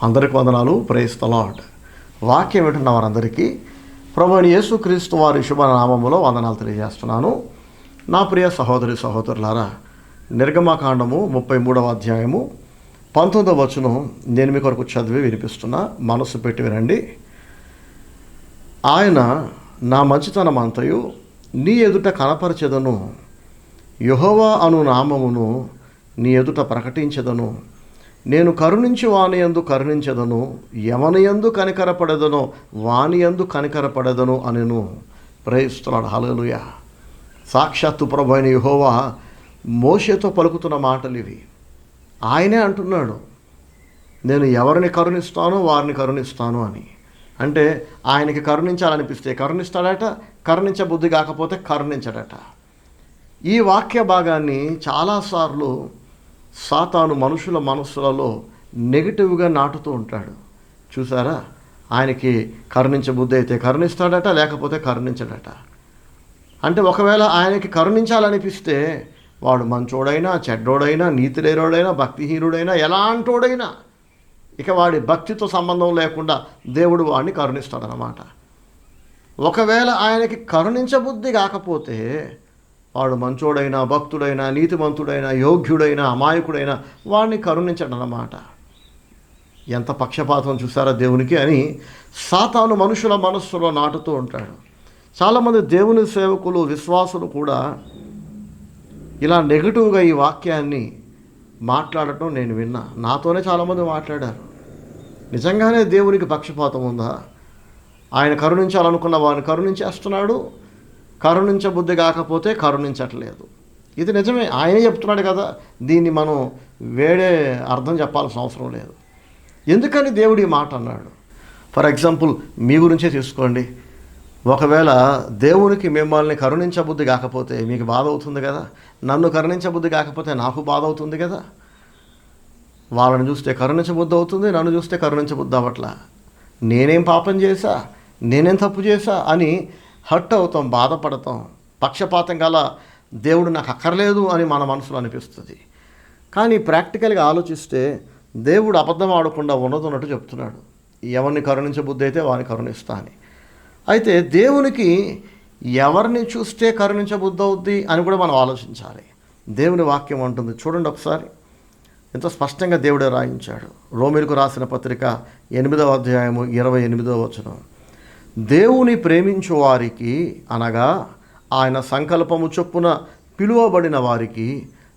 అందరికి వందనాలు. Praise the lord. వాక్యం వింటున్న వారందరికీ ప్రభువైన యేసుక్రీస్తు వారి శుభనామములో వందనాలు తెలియజేస్తున్నాను. నా ప్రియ సహోదరి సహోదరులారా, నిర్గమకాండము 33వ అధ్యాయము 19వ వచనం నేను మీ కొరకు చదివి వినిపిస్తున్నా. మనసు పెట్టి వినండి. ఆయన నా మంచితనమంతయు నీ ఎదుట కనపరచెదను, యెహోవా అను నామమును నీ ఎదుట ప్రకటించెదను. నేను కరుణించి వాని యందు కరుణించెదను, ఎవని యందు కనికరపడెదనో వాని యందు కనికరపడెదను అనెను. Praise the Lord. హల్లెలూయా. సాక్షాత్తు ప్రభువైన యెహోవా మోషేతో పలుకుతున్న మాటలు ఇవి. ఆయనే అంటున్నాడు, నేను ఎవరిని కరుణిస్తానో వారిని కరుణిస్తాను అని. అంటే ఆయనకి కరుణించాలనిపిస్తే కరుణిస్తాడట, కరుణించబుద్ధి కాకపోతే కరుణించడట. ఈ వాక్య భాగాన్ని చాలాసార్లు సాతాను మనుషుల మనస్సులలో నెగిటివ్గా నాటుతూ ఉంటాడు. చూసారా, ఆయనకి కరుణించబుద్ధి అయితే కరుణిస్తాడట, లేకపోతే కరుణించడట. అంటే ఒకవేళ ఆయనకి కరుణించాలనిపిస్తే వాడు మంచోడైనా, చెడ్డోడైనా, నీతి లేనోడైనా, భక్తిహీనుడైనా, ఎలాంటోడైనా ఇక వాడి భక్తితో సంబంధం లేకుండా దేవుడు వాడిని కరుణిస్తాడనమాట. ఒకవేళ ఆయనకి కరుణించబుద్ధి కాకపోతే వాడు మంచోడైనా, భక్తుడైనా, నీతిమంతుడైనా, యోగ్యుడైనా, అమాయకుడైనా వాడిని కరుణించడనమాట. ఎంత పక్షపాతం చూసారా దేవునికి అని సాతాను మనుషుల మనస్సులో నాటుతూ ఉంటాడు. చాలామంది దేవుని సేవకులు, విశ్వాసులు కూడా ఇలా నెగిటివ్గా ఈ వాక్యాన్ని మాట్లాడటం నేను విన్నా. నాతోనే చాలామంది మాట్లాడారు. నిజంగానే దేవునికి పక్షపాతం ఉందా? ఆయన కరుణించాలనుకున్న వారిని కరుణించేస్తున్నాడు, కరుణించబుద్ధి కాకపోతే కరుణించట్లేదు. ఇది నిజమే, ఆయనే చెప్తున్నాడు కదా. దీన్ని మనం వేరే అర్థం చెప్పాల్సిన అవసరం లేదు. ఎందుకని దేవుడు ఈ మాట అన్నాడు? ఫర్ ఎగ్జాంపుల్ మీ గురించే తీసుకోండి. ఒకవేళ దేవునికి మిమ్మల్ని కరుణించబుద్ధి కాకపోతే మీకు బాధ అవుతుంది కదా. నన్ను కరుణించబుద్ధి కాకపోతే నాకు బాధ అవుతుంది కదా. వాళ్ళని చూస్తే కరుణించబుద్ధి అవుతుంది, నన్ను చూస్తే కరుణించబుద్ధి అవ్వట్లా. నేనేం పాపం చేశా, నేనేం తప్పు చేశా అని హర్ట్ అవుతాం, బాధపడతాం. పక్షపాతం గల దేవుడు నాకు అక్కర్లేదు అని మన మనసులో అనిపిస్తుంది. కానీ ప్రాక్టికల్గా ఆలోచిస్తే దేవుడు అబద్ధం ఆడకుండా ఉన్నట్టు చెప్తున్నాడు. ఎవరిని కరుణించబుద్ధి అయితే వారిని కరుణిస్తా అని. అయితే దేవునికి ఎవరిని చూస్తే కరుణించబుద్ధి అవుద్ది అని కూడా మనం ఆలోచించాలి. దేవుని వాక్యం అంటుంది, చూడండి ఒకసారి. ఎంతో స్పష్టంగా దేవుడే రాయించాడు. రోమీయులకు రాసిన పత్రిక 8వ అధ్యాయము 28వ వచనం. దేవుని ప్రేమించు వారికి, అనగా ఆయన సంకల్పము చొప్పున పిలువబడిన వారికి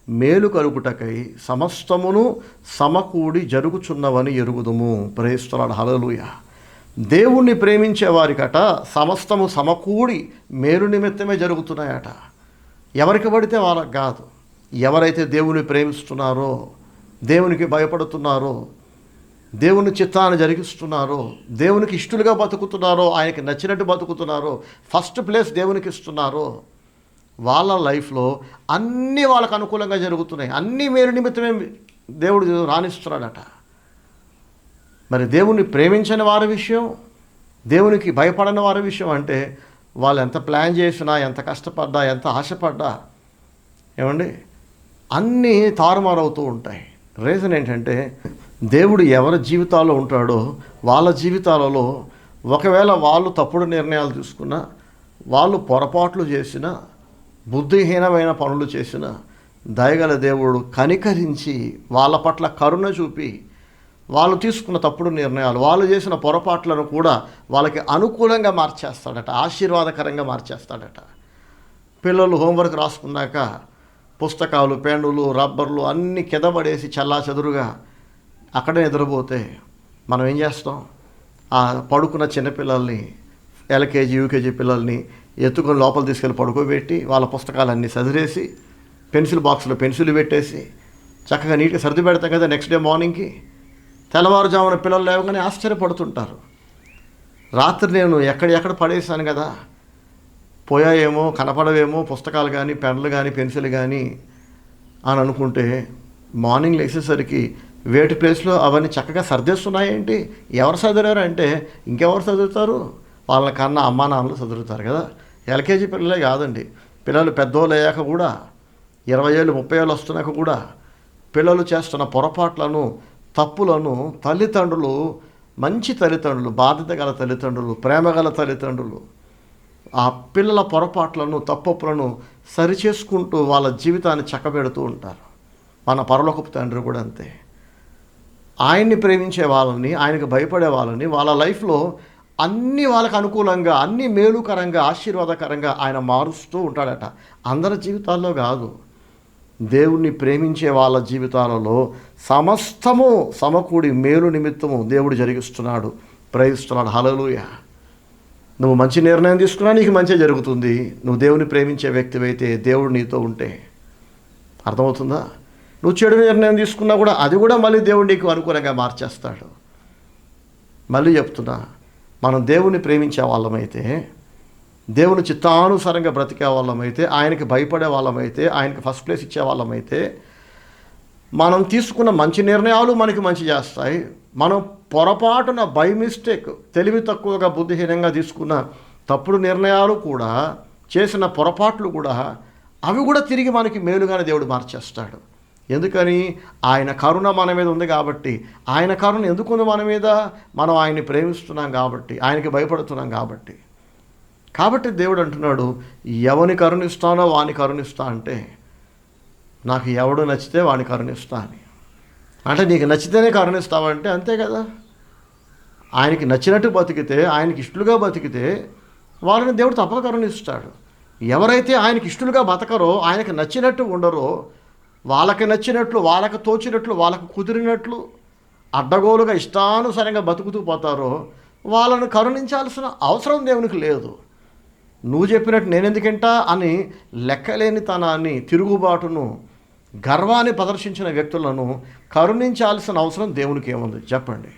మేలు కలుగుటకై సమస్తమును సమకూడి జరుగుచున్నవని ఎరుగుదుము. Praise the Lord. హల్లెలూయా. దేవుణ్ణి ప్రేమించే వారికట సమస్తము సమకూడి మేలు నిమిత్తమే జరుగుతున్నాయట. ఎవరికి పడితే వాళ్ళకి కాదు. ఎవరైతే దేవుని ప్రేమిస్తున్నారో, దేవునికి భయపడుతున్నారో, దేవుని చిత్తాన్ని జరిగిస్తున్నారో, దేవునికి ఇష్టలుగా బతుకుతున్నారో, ఆయనకి నచ్చినట్టు బతుకుతున్నారో, ఫస్ట్ ప్లేస్ దేవునికి ఇస్తున్నారో, వాళ్ళ లైఫ్లో అన్నీ వాళ్ళకు అనుకూలంగా జరుగుతున్నాయి. అన్నీ మేలు నిమిత్తమే దేవుడు రాణిస్తున్నాడట. మరి దేవుణ్ణి ప్రేమించని వారి విషయం, దేవునికి భయపడని వారి విషయం అంటే వాళ్ళు ఎంత ప్లాన్ చేసినా, ఎంత కష్టపడ్డా, ఎంత ఆశపడ్డా ఏమండి అన్నీ తారుమారవుతూ ఉంటాయి. రీజన్ ఏంటంటే దేవుడు ఎవరి జీవితాల్లో ఉంటాడో వాళ్ళ జీవితాలలో ఒకవేళ వాళ్ళు తప్పుడు నిర్ణయాలు తీసుకున్నా, వాళ్ళు పొరపాట్లు చేసినా, బుద్ధిహీనమైన పనులు చేసినా దయగల దేవుడు కనికరించి వాళ్ళ పట్ల కరుణ చూపి వాళ్ళు తీసుకున్న తప్పుడు నిర్ణయాలు, వాళ్ళు చేసిన పొరపాట్లను కూడా వాళ్ళకి అనుకూలంగా మార్చేస్తాడట, ఆశీర్వాదకరంగా మార్చేస్తాడట. పిల్లలు హోంవర్క్ రాసుకున్నాక పుస్తకాలు, పెన్నులు, రబ్బర్లు అన్నీ కిందపడేసి చల్లాచెదురుగా అక్కడే నిద్రపోతే మనం ఏం చేస్తాం? ఆ పడుకున్న చిన్నపిల్లల్ని, ఎల్కేజీ యూకేజీ పిల్లల్ని ఎత్తుకొని లోపల తీసుకెళ్ళి పడుకోబెట్టి వాళ్ళ పుస్తకాలన్నీ సదిరేసి పెన్సిల్ బాక్స్లో పెన్సిల్ పెట్టేసి చక్కగా నీట్గా సర్ది పెడతాం కదా. నెక్స్ట్ డే మార్నింగ్కి తెల్లవారుజామున పిల్లలు లేవగానే ఆశ్చర్యపడుతుంటారు. రాత్రి నేను ఎక్కడ పడేసాను కదా, పోయాయేమో, కనపడవేమో పుస్తకాలు కానీ, పెన్నులు కానీ, పెన్సిల్ కానీ అని అనుకుంటే మార్నింగ్ లేచేసరికి వేటి ప్లేస్లో అవన్నీ చక్కగా సర్దేస్తున్నాయేంటి? ఎవరు చదివారు అంటే ఇంకెవరు చదువుతారు? వాళ్ళ కన్నా అమ్మా నాన్నలు చదువుతారు కదా. ఎల్కేజీ పిల్లలే కాదండి, పిల్లలు పెద్దోళ్ళు అయ్యాక కూడా 20 ఏళ్ళు 30 ఏళ్ళు వస్తున్నాక కూడా పిల్లలు చేస్తున్న పొరపాట్లను తప్పులను తల్లిదండ్రులు, మంచి తల్లిదండ్రులు, బాధ్యత గల తల్లిదండ్రులు, ప్రేమ గల తల్లిదండ్రులు ఆ పిల్లల పొరపాట్లను, తప్పొప్పులను సరిచేసుకుంటూ వాళ్ళ జీవితాన్ని చక్కబెడుతూ ఉంటారు. మన పరలోకపు తండ్రి కూడా అంతే. ఆయన్ని ప్రేమించే వాళ్ళని, ఆయనకు భయపడే వాళ్ళని వాళ్ళ లైఫ్లో అన్నీ వాళ్ళకు అనుకూలంగా, అన్నీ మేలుకరంగా, ఆశీర్వాదకరంగా ఆయన మారుస్తూ ఉంటాడట. అందరి జీవితాల్లో కాదు, దేవుణ్ణి ప్రేమించే వాళ్ళ జీవితాలలో సమస్తము సమకూడి మేలు నిమిత్తము దేవుడు జరిగిస్తున్నాడు, ప్రయత్నిస్తున్నాడు. హల్లెలూయా. నువ్వు మంచి నిర్ణయం తీసుకున్నా నీకు మంచి జరుగుతుంది. నువ్వు దేవుని ప్రేమించే వ్యక్తివైతే, దేవుడు నీతో ఉంటే. అర్థమవుతుందా? నువ్వు చెడు నిర్ణయం తీసుకున్నా కూడా అది కూడా మళ్ళీ దేవుడు నీకు అనుకూలంగా మార్చేస్తాడు. మళ్ళీ చెప్తున్నా, మనం దేవుని ప్రేమించే వాళ్ళమైతే, దేవుని చిత్తానుసారంగా బ్రతికే వాళ్ళమైతే, ఆయనకి భయపడే వాళ్ళమైతే, ఆయనకి ఫస్ట్ ప్లేస్ ఇచ్చే వాళ్ళమైతే, మనం తీసుకున్న మంచి నిర్ణయాలు మనకి మంచి చేస్తాయి. మనం పొరపాటున బై మిస్టేక్, తెలివి తక్కువగా, బుద్ధిహీనంగా తీసుకున్న తప్పుడు నిర్ణయాలు కూడా, చేసిన పొరపాట్లు కూడా, అవి కూడా తిరిగి మనకి మేలుగానే దేవుడు మార్చేస్తాడు. ఎందుకని? ఆయన కరుణ మన మీద ఉంది కాబట్టి. ఆయన కరుణ ఎందుకుంది మన మీద? మనం ఆయన్ని ప్రేమిస్తున్నాం కాబట్టి, ఆయనకి భయపడుతున్నాం కాబట్టి. దేవుడు అంటున్నాడు, ఎవని కరుణిస్తానో వాని కరుణిస్తా అంటే, నాకు ఎవడు నచ్చితే వాడిని కరుణిస్తా అని. అంటే నీకు నచ్చితేనే కరుణిస్తావంటే అంతే కదా. ఆయనకి నచ్చినట్టు బతికితే, ఆయనకి ఇష్టలుగా బతికితే వాళ్ళని దేవుడు తప్పక కరుణిస్తాడు. ఎవరైతే ఆయనకి ఇష్టలుగా బతకరో, ఆయనకి నచ్చినట్టు ఉండరో, వాళ్ళకి నచ్చినట్లు, వాళ్ళకు తోచినట్లు, వాళ్ళకు కుదిరినట్లు అడ్డగోలుగా ఇష్టానుసారంగా బతుకుతూ పోతారో వాళ్ళను కరుణించాల్సిన అవసరం దేవునికి లేదు. నువ్వు చెప్పినట్టు నేనెందుకంటా అని లెక్కలేని తనాన్ని, తిరుగుబాటును, గర్వాన్ని ప్రదర్శించిన వ్యక్తులను కరుణించాల్సిన అవసరం దేవునికి ఏముంది చెప్పండి?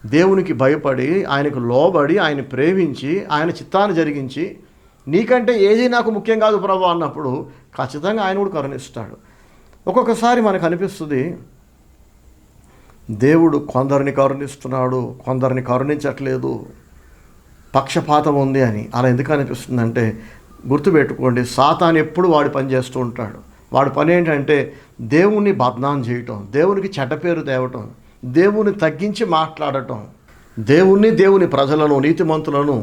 దేవునికి భయపడి, ఆయనకు లోబడి, ఆయన ప్రేమించి, ఆయన చిత్తాన్ని జరిగించి, నీకంటే ఏది నాకు ముఖ్యం కాదు ప్రభు అన్నప్పుడు ఖచ్చితంగా ఆయన కూడా కరుణిస్తాడు. ఒక్కొక్కసారి మనకు అనిపిస్తుంది దేవుడు కొందరిని కరుణిస్తున్నాడు, కొందరిని కరుణించట్లేదు, పక్షపాతం ఉంది అని. అలా ఎందుకు అనిపిస్తుందంటే, గుర్తుపెట్టుకోండి, సాతాను ఎప్పుడు వాడి పని చేస్తూ ఉంటాడు. వాడి పని ఏంటంటే దేవుణ్ణి బద్నాం చేయటం, దేవునికి చెడ్డ పేరు తేవటం, దేవుని తగ్గించి మాట్లాడటం, దేవుని ప్రజలను, నీతిమంతులను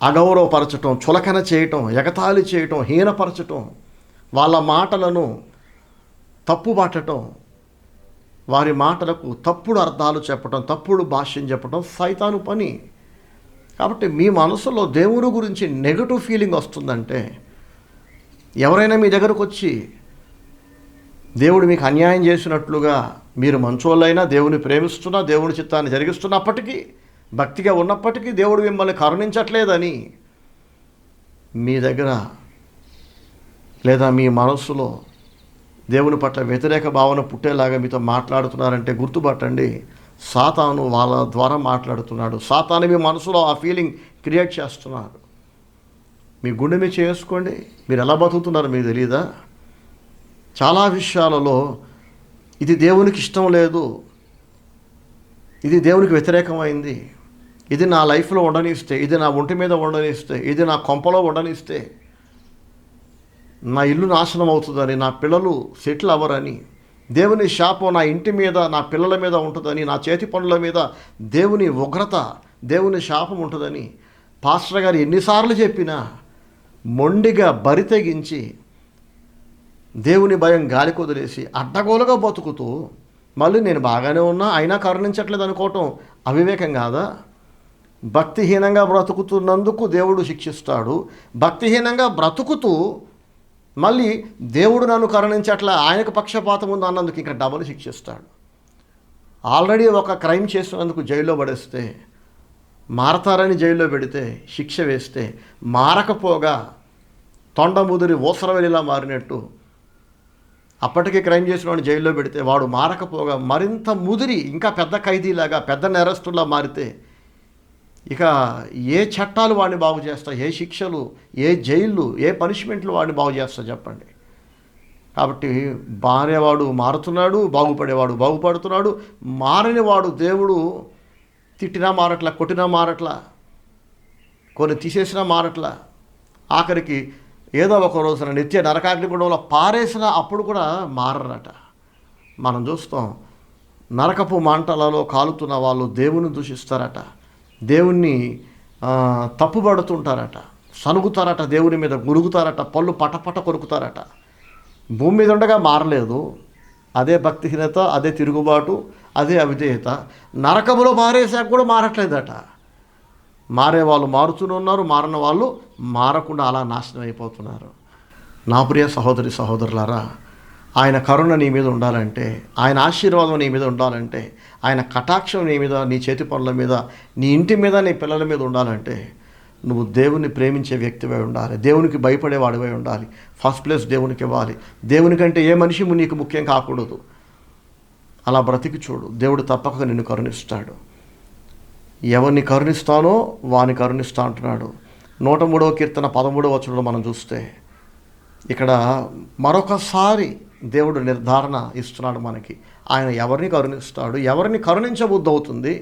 అగౌరవపరచటం, చులకన చేయటం, ఎగతాళి చేయటం, హీనపరచటం, వాళ్ళ మాటలను తప్పుపట్టటం, వారి మాటలకు తప్పుడు అర్థాలు చెప్పటం, తప్పుడు భాష్యం చెప్పటం సైతాను పని. కాబట్టి మీ మనసులో దేవుని గురించి నెగటివ్ ఫీలింగ్ వస్తుందంటే, ఎవరైనా మీ దగ్గరకు వచ్చి దేవుడు మీకు అన్యాయం చేసినట్లుగా, మీరు మంచోళ్ళైనా, దేవుని ప్రేమిస్తున్నా, దేవుని చిత్తాన్ని జరిగిస్తున్నప్పటికీ, భక్తిగా ఉన్నప్పటికీ దేవుడు మిమ్మల్ని కరుణించట్లేదని మీ దగ్గర లేదా మీ మనస్సులో దేవుని పట్ల వ్యతిరేక భావన పుట్టేలాగా మీతో మాట్లాడుతున్నారంటే గుర్తుపట్టండి, సాతాను వాళ్ళ ద్వారా మాట్లాడుతున్నాడు. సాతాను మీ మనసులో ఆ ఫీలింగ్ క్రియేట్ చేస్తున్నారు. మీ గుండె మీద చేసుకోండి, మీరు ఎలా బతుకుతున్నారో మీకు తెలియదా? చాలా విషయాలలో ఇది దేవునికి ఇష్టం లేదు, ఇది దేవునికి వ్యతిరేకమైంది, ఇది నా లైఫ్లో ఉండనిస్తే, ఇది నా ఒంటి మీద ఉండనిస్తే, ఇది నా కొంపలో ఉండనిస్తే నా ఇల్లు నాశనం అవుతుందని, నా పిల్లలు సెటిల్ అవ్వరని, దేవుని శాపం నా ఇంటి మీద, నా పిల్లల మీద ఉంటుందని, నా చేతి పనుల మీద దేవుని ఉగ్రత, దేవుని శాపం ఉంటుందని పాస్టర్ గారు ఎన్నిసార్లు చెప్పినా మొండిగా బరి తెగించి దేవుని భయం గాలి కొదిలేసి అడ్డగోలుగా బతుకుతూ మళ్ళీ నేను బాగానే ఉన్నా అయినా కరుణించట్లేదు అనుకోవటం అవివేకం కాదా? భక్తిహీనంగా బ్రతుకుతున్నందుకు దేవుడు శిక్షిస్తాడు. భక్తిహీనంగా బ్రతుకుతూ మళ్ళీ దేవుడు నన్ను కరుణించట్లా, ఆయనకు పక్షపాతం ఉంది అన్నందుకు ఇంకా డబల్ శిక్షిస్తాడు. ఆల్రెడీ ఒక క్రైమ్ చేసినందుకు జైల్లో పడేస్తే, మారతారని జైల్లో పెడితే, శిక్ష వేస్తే, మారకపోగా తొండముదిరి ఊసరవెలిలా మారినట్టు అప్పటికే క్రైమ్ చేసిన వాడిని జైల్లో పెడితే వాడు మారకపోగా మరింత ముదిరి ఇంకా పెద్ద ఖైదీలాగా, పెద్ద నేరస్తుల్లా మారితే ఇక ఏ చట్టాలు వాడిని బాగు చేస్తా, ఏ శిక్షలు, ఏ జైళ్ళు, ఏ పనిష్మెంట్లు వాడిని బాగు చేస్తా చెప్పండి? కాబట్టి మారేవాడు మారుతున్నాడు, బాగుపడేవాడు బాగుపడుతున్నాడు. మారనివాడు దేవుడు తిట్టినా మారట్లా, కొట్టినా మారట్లా, కొన్ని తీసేసినా మారట్లా, ఆఖరికి ఏదో ఒక రోజున నిత్య నరకాగ్నిగుండంలో పారేసినా అప్పుడు కూడా మారరట. మనం చూస్తాం నరకపు మంటలలో కాలుతున్న వాళ్ళు దేవుని దూషిస్తారట, దేవుణ్ణి తప్పుపడుతుంటారట, సనుగుతారట, దేవుని మీద గురుగుతారట, పళ్ళు పటపట కొరుకుతారట. భూమి మీద ఉండగా మారలేదు. అదే భక్తిహీనత, అదే తిరుగుబాటు, అదే అవిధేయత. నరకములో మారేసాక కూడా మారట్లేదట. మారే వాళ్ళు మారుతూనే ఉన్నారు, మారిన వాళ్ళు మారకుండా అలా నాశనం అయిపోతున్నారు. నా ప్రియ సహోదరి సహోదరులారా, ఆయన కరుణ నీ మీద ఉండాలంటే, ఆయన ఆశీర్వాదం నీ మీద ఉండాలంటే, ఆయన కటాక్షం నీ మీద, నీ చేతి పనుల మీద, నీ ఇంటి మీద, నీ పిల్లల మీద ఉండాలంటే నువ్వు దేవుని ప్రేమించే వ్యక్తివై ఉండాలి, దేవునికి భయపడేవాడివై ఉండాలి. ఫస్ట్ ప్లేస్ దేవునికి ఇవ్వాలి. దేవునికంటే ఏ మనిషి నీకు ముఖ్యం కాకూడదు. అలా బ్రతికి చూడు, దేవుడు తప్పక నిన్ను కరుణిస్తాడు. ఎవరిని కరుణిస్తానో వాని కరుణిస్తా అంటున్నాడు. 103వ కీర్తన 13వ వచనంలో మనం చూస్తే ఇక్కడ మరొకసారి దేవుడు నిర్ధారణ ఇస్తున్నాడు మనకి. ఆయన ఎవరిని కరుణిస్తాడు, ఎవరిని కరుణించబుద్ధి అవుతుంది,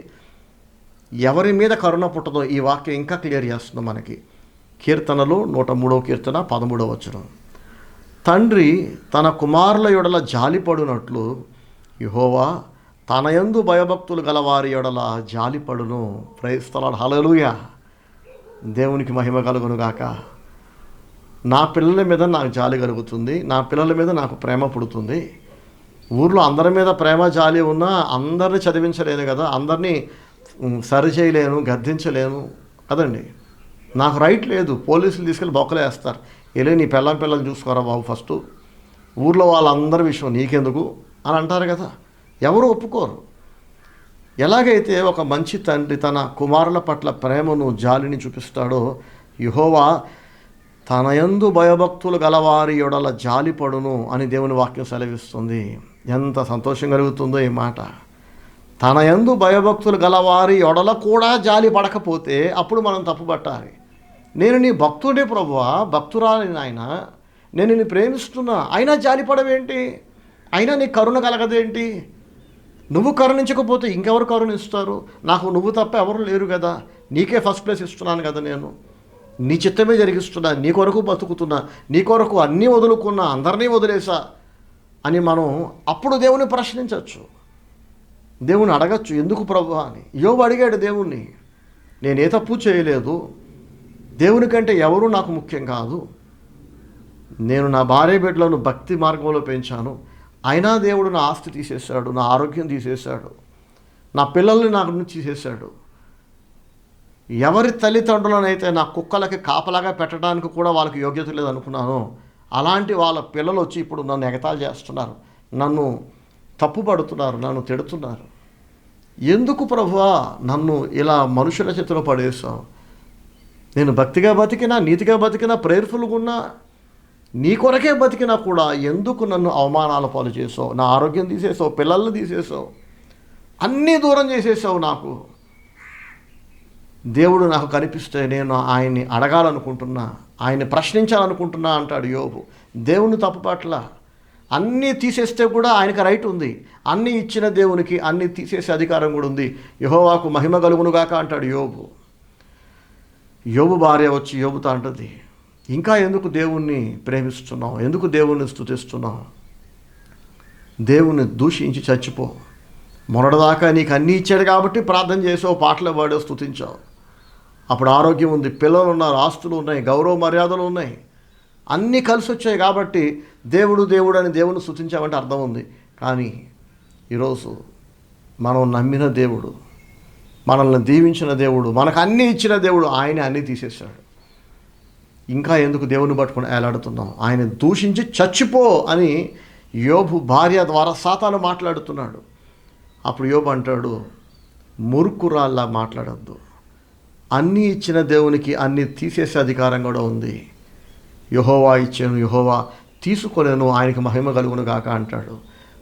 ఎవరి మీద కరుణ పుట్టదో ఈ వాక్యం ఇంకా క్లియర్ చేస్తుంది మనకి. కీర్తనలు 103వ కీర్తన 13వ వచనం. తండ్రి తన కుమారుల యొడల జాలిపడునట్లు యెహోవా తన యందు భయభక్తులు గలవారి యొడల జాలిపడును. ప్రైజ్ ది లార్డ్, హల్లెలూయా. దేవునికి మహిమ కలుగును గాక. నా పిల్లల మీద నాకు జాలి కలుగుతుంది, నా పిల్లల మీద నాకు ప్రేమ పుడుతుంది. ఊర్లో అందరి మీద ప్రేమ జాలి ఉన్నా అందరిని చదివించలేను కదా, అందరినీ సరిచేయలేను, గద్దించలేను కదండి. నాకు రైట్ లేదు. పోలీసులు తీసుకెళ్ళి బొక్కలేస్తారు. వెళ్ళి నీ పిల్లల్ని చూసుకోరా బాబు ఫస్ట్, ఊర్లో వాళ్ళందరి విషయం నీకెందుకు అని అంటారు కదా. ఎవరు ఒప్పుకోరు. ఎలాగైతే ఒక మంచి తండ్రి తన కుమారుల పట్ల ప్రేమను, జాలిని చూపిస్తాడో, యెహోవా తన యందు భయభక్తులు గలవారి యొడల జాలిపడును అని దేవుని వాక్యం సెలవిస్తుంది. ఎంత సంతోషం కలుగుతుందో ఈ మాట. తన యందు భయభక్తులు గలవారి యొడల కూడా జాలి పడకపోతే అప్పుడు మనం తప్పుపట్టాలి. నేను నీ భక్తుడే ప్రభువా, భక్తురాలి నాయన, నేను నిన్ను ప్రేమిస్తున్నా, అయినా జాలి పడవేంటి, అయినా నీ కరుణ కలగదేంటి? నువ్వు కరుణించకపోతే ఇంకెవరు కరుణిస్తారు? నాకు నువ్వు తప్ప ఎవరు లేరు కదా, నీకే ఫస్ట్ ప్లేస్ ఇస్తున్నాను కదా, నేను నీ చిత్తమే జరిగిస్తున్నా, నీ కొరకు బతుకుతున్నా, నీ కొరకు అన్నీ వదులుకున్నా, అందరినీ వదిలేసా అని మనం అప్పుడు దేవుని ప్రశ్నించవచ్చు, దేవుని అడగచ్చు, ఎందుకు ప్రభువా అని. యోబు అడిగాడు దేవుణ్ణి, నేనే తప్పు చేయలేదు, దేవుని కంటే ఎవరు నాకు ముఖ్యం కాదు, నేను నా భార్య బిడ్డలను భక్తి మార్గంలో పెంచాను, అయినా దేవుడు నా ఆస్తి తీసేశాడు, నా ఆరోగ్యం తీసేశాడు, నా పిల్లల్ని నాకు నుంచి తీసేశాడు. ఎవరి తల్లిదండ్రులనైతే నా కుక్కలకి కాపలాగా పెట్టడానికి కూడా వాళ్ళకి యోగ్యత లేదనుకున్నాను, అలాంటి వాళ్ళ పిల్లలు వచ్చి ఇప్పుడు నన్ను ఎగతాళి చేస్తున్నారు, నన్ను తప్పుపడుతున్నారు, నన్ను తిడుతున్నారు. ఎందుకు ప్రభువా నన్ను ఇలా మనుషుల చేతిలో పడేసావు? నేను భక్తిగా బతికినా, నీతిగా బతికినా, ప్రేయర్ఫుల్గా ఉన్నా, నీ కొరకే బతికినా కూడా ఎందుకు నన్ను అవమానాల పాలు చేసావు? నా ఆరోగ్యం తీసేసావు, పిల్లల్ని తీసేసావు, అన్నీ దూరం చేసేసావు నాకు. దేవుడు నాకు కనిపిస్తే నేను ఆయన్ని అడగాలనుకుంటున్నా, ఆయన్ని ప్రశ్నించాలనుకుంటున్నా అంటాడు యోబు. దేవుని తప్పు పట్ల అన్నీ తీసేస్తే కూడా ఆయనకు రైట్ ఉంది. అన్నీ ఇచ్చిన దేవునికి అన్నీ తీసేసే అధికారం కూడా ఉంది. యెహోవాకు మహిమ కలుగునుగాక అంటాడు యోబు. యోబు భార్య వచ్చి యోబుతో అంటుంది, ఇంకా ఎందుకు దేవుణ్ణి ప్రేమిస్తున్నావు, ఎందుకు దేవుణ్ణి స్తుతిస్తున్నావు? దేవుణ్ణి దూషించి చచ్చిపో. మొన్నటిదాకా నీకు అన్నీ ఇచ్చాడు కాబట్టి ప్రార్థన చేసావు, పాటలు పాడావు, స్తుతించావు. అప్పుడు ఆరోగ్యం ఉంది, పిల్లలు ఉన్నారు, ఆస్తులు ఉన్నాయి, గౌరవ మర్యాదలు ఉన్నాయి, అన్నీ కలిసి వచ్చాయి కాబట్టి దేవుడు దేవుడు అని దేవుని స్తుతించామంటే అర్థం ఉంది. కానీ ఈరోజు మనం నమ్మిన దేవుడు, మనల్ని దీవించిన దేవుడు, మనకు అన్నీ ఇచ్చిన దేవుడు, ఆయన అన్నీ తీసేశాడు. ఇంకా ఎందుకు దేవుని పట్టుకుని ఏలాడుతున్నాం? ఆయన దూషించి చచ్చిపో అని యోబు భార్య ద్వారా సాతాను మాట్లాడుతున్నాడు. అప్పుడు యోబు అంటాడు, మూర్ఖురాల్లా మాట్లాడద్దు, అన్నీ ఇచ్చిన దేవునికి అన్నీ తీసేసే అధికారం కూడా ఉంది. యెహోవా ఇచ్చాను, యెహోవా తీసుకొనేను, ఆయనకి మహిమ కలుగును గాక అంటాడు.